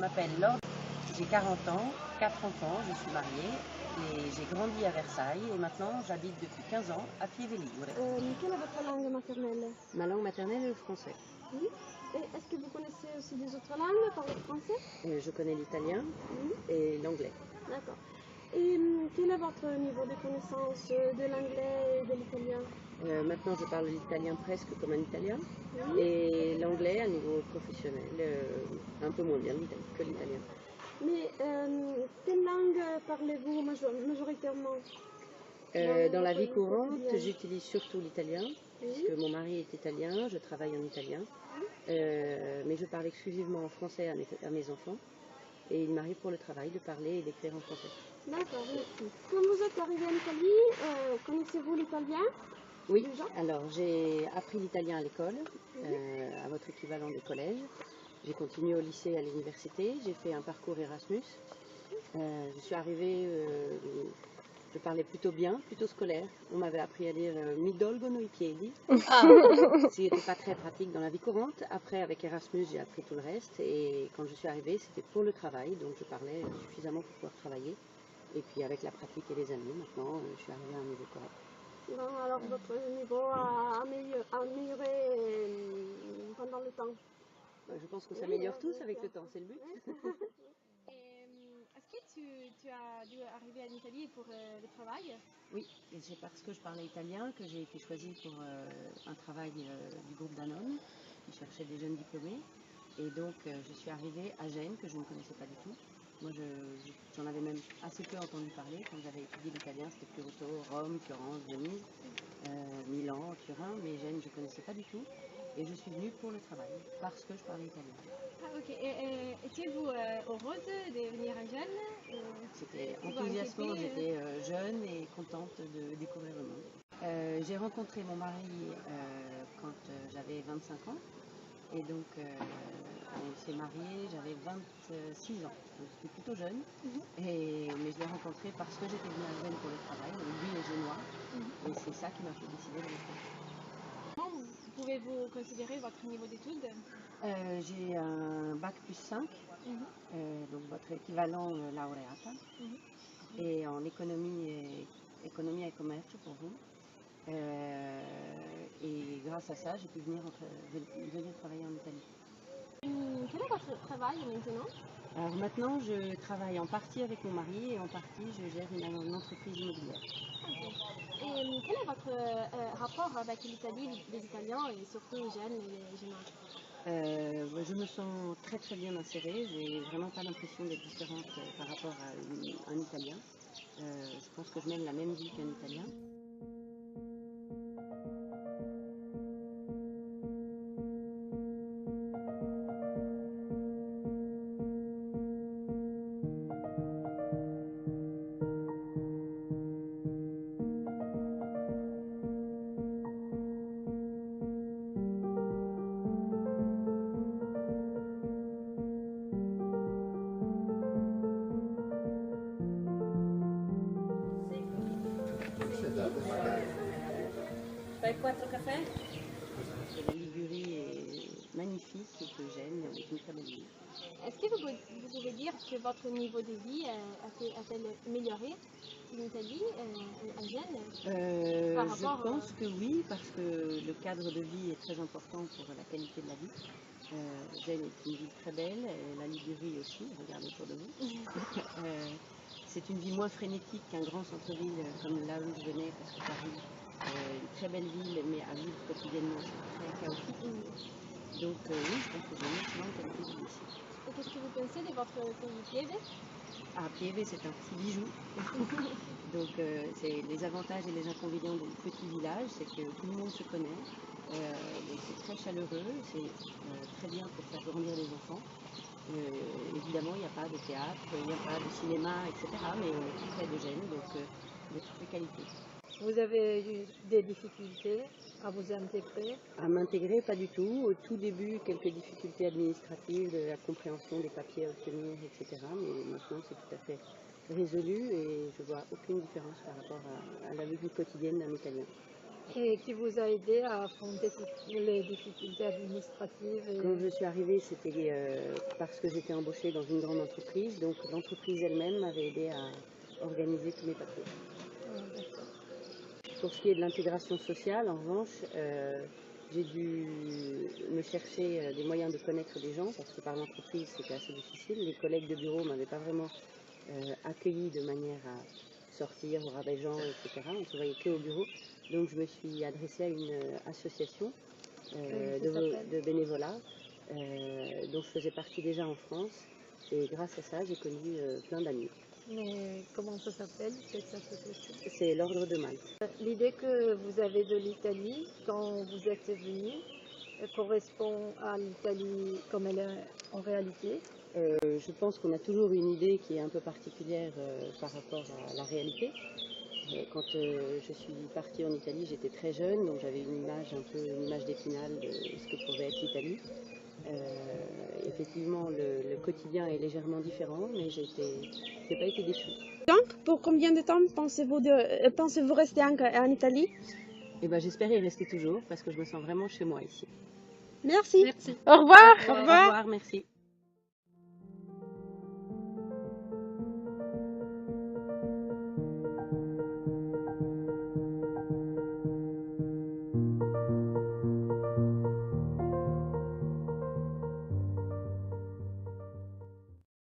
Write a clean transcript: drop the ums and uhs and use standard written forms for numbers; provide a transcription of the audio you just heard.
m'appelle Laure, j'ai 40 ans, 4 enfants, je suis mariée et j'ai grandi à Versailles et maintenant j'habite depuis 15 ans à Pieve Ligure. Quelle est votre langue maternelle? Ma langue maternelle est le français. Oui. Et est-ce que vous connaissez aussi des autres langues par le français? Je connais l'italien Oui. et l'anglais. D'accord. Et quel est votre niveau de connaissance de l'anglais et de l'italien? Maintenant je parle l'italien presque comme un italien Oui. et l'anglais à niveau professionnel, un peu moins bien que l'italien. Mais quelle langue parlez-vous majoritairement? Dans la vie votre courante, quotidien? j'utilise surtout l'italien, Oui. puisque mon mari est italien, je travaille en italien, mais je parle exclusivement en français à mes enfants, et il m'arrive pour le travail de parler et d'écrire en français. D'accord, merci. Quand vous êtes arrivé en Italie, connaissez-vous l'italien? Oui, Déjà? alors j'ai appris l'italien à l'école, à votre équivalent de collège. J'ai continué au lycée et à l'université, j'ai fait un parcours Erasmus. Je suis arrivée, je parlais plutôt bien, plutôt scolaire. On m'avait appris à dire mi dolgono i piedi, ce qui n'était pas très pratique dans la vie courante. Après, avec Erasmus, j'ai appris tout le reste. Et quand je suis arrivée, c'était pour le travail, donc je parlais suffisamment pour pouvoir travailler. Et puis avec la pratique et les amis, maintenant, je suis arrivée à un niveau correct. Bon, alors votre niveau a amélioré pendant le temps. Je pense qu'on Oui, s'améliore tous bien avec sûr. le temps, c'est le but. Est-ce que tu as dû arriver en Italie pour le travail? Oui, et c'est parce que je parlais italien que j'ai été choisie pour un travail du groupe Danone, qui cherchait des jeunes diplômés. Et donc je suis arrivée à Gênes, que je ne connaissais pas du tout. Moi j'en avais même assez peu entendu parler. Quand j'avais étudié l'italien, c'était plutôt Rome, Florence, Venise, Milan, Turin, mais Gênes je ne connaissais pas du tout. Et je suis venue pour le travail, parce que je parlais italien. Ah, ok. Et étiez-vous heureuse de venir à Gênes? C'était Vous enthousiasmant, inquiétez, j'étais jeune et contente de découvrir le monde. J'ai rencontré mon mari quand j'avais 25 ans et donc on s'est mariés, j'avais 26 ans, donc j'étais plutôt jeune, mais je l'ai rencontré parce que j'étais venue à Gênes pour le travail, donc lui est génois et c'est ça qui m'a fait décider de rester. Comment pouvez-vous considérer votre niveau d'études? J'ai un bac plus 5, donc votre équivalent laureata, et en économie et commerce pour vous. Et grâce à ça, j'ai pu venir travailler en Italie. Quel est votre travail maintenant? Alors maintenant, je travaille en partie avec mon mari et en partie, je gère une entreprise immobilière. Et quel est votre rapport avec l'Italie, les Italiens et surtout Gênes et les Génois? Je me sens très très bien insérée, j'ai vraiment pas l'impression d'être différente par rapport à un Italien. Je pense que je mène la même vie qu'un Italien. Fai 4 caffè? La Ligurie est magnifique et que Gênes est une très belle ville. Est-ce que vous pouvez dire que votre niveau de vie a-t-il amélioré en Italie, à Gênes? Je pense que oui, parce que le cadre de vie est très important pour la qualité de la vie. Gênes est une ville très belle, la Ligurie aussi, regardez autour de vous. C'est une vie moins frénétique qu'un grand centre-ville comme là où je venais, parce que Paris est une très belle ville, mais à vivre quotidiennement c'est très chaotique. Donc oui, je pense que j'ai une excellente qualité de vie ici. Et qu'est-ce que vous pensez de votre pays Pieve? Ah, Pieve, c'est un petit bijou. Donc c'est les avantages et les inconvénients du petit village, c'est que tout le monde se connaît, donc c'est très chaleureux, c'est très bien pour faire grandir les enfants. Évidemment, il n'y a pas de théâtre, il n'y a pas de cinéma, etc. Mais on est tout près de Gênes, donc de toutes les qualités. Vous avez eu des difficultés à vous intégrer? À m'intégrer, pas du tout. Au tout début, quelques difficultés administratives, de la compréhension des papiers à obtenir, etc. Mais maintenant, c'est tout à fait résolu et je vois aucune différence par rapport à la vie quotidienne d'un Italien. Et qui vous a aidé à affronter toutes les difficultés administratives Quand je suis arrivée, c'était parce que j'étais embauchée dans une grande entreprise, donc l'entreprise elle-même m'avait aidé à organiser tous mes papiers. Pour ce qui est de l'intégration sociale, en revanche, j'ai dû me chercher des moyens de connaître des gens, parce que par l'entreprise c'était assez difficile. Les collègues de bureau ne m'avaient pas vraiment accueilli de manière à sortir, voir des gens, etc. On ne se voyait que au bureau. Donc je me suis adressée à une association de bénévolat dont je faisais partie déjà en France. Et grâce à ça, j'ai connu plein d'amis. Mais comment ça s'appelle cette association? C'est l'Ordre de Malte. L'idée que vous avez de l'Italie quand vous êtes venu correspond à l'Italie comme elle est en réalité? Je pense qu'on a toujours une idée qui est un peu particulière par rapport à la réalité. Quand je suis partie en Italie, j'étais très jeune, donc j'avais une image d'Épinal de ce que pouvait être l'Italie. Effectivement, le quotidien est légèrement différent, mais je n'ai pas été déçue. Donc, pour combien de temps pensez-vous rester en Italie? Eh ben, j'espère y rester toujours parce que je me sens vraiment chez moi ici. Merci. Au revoir. Au revoir, merci.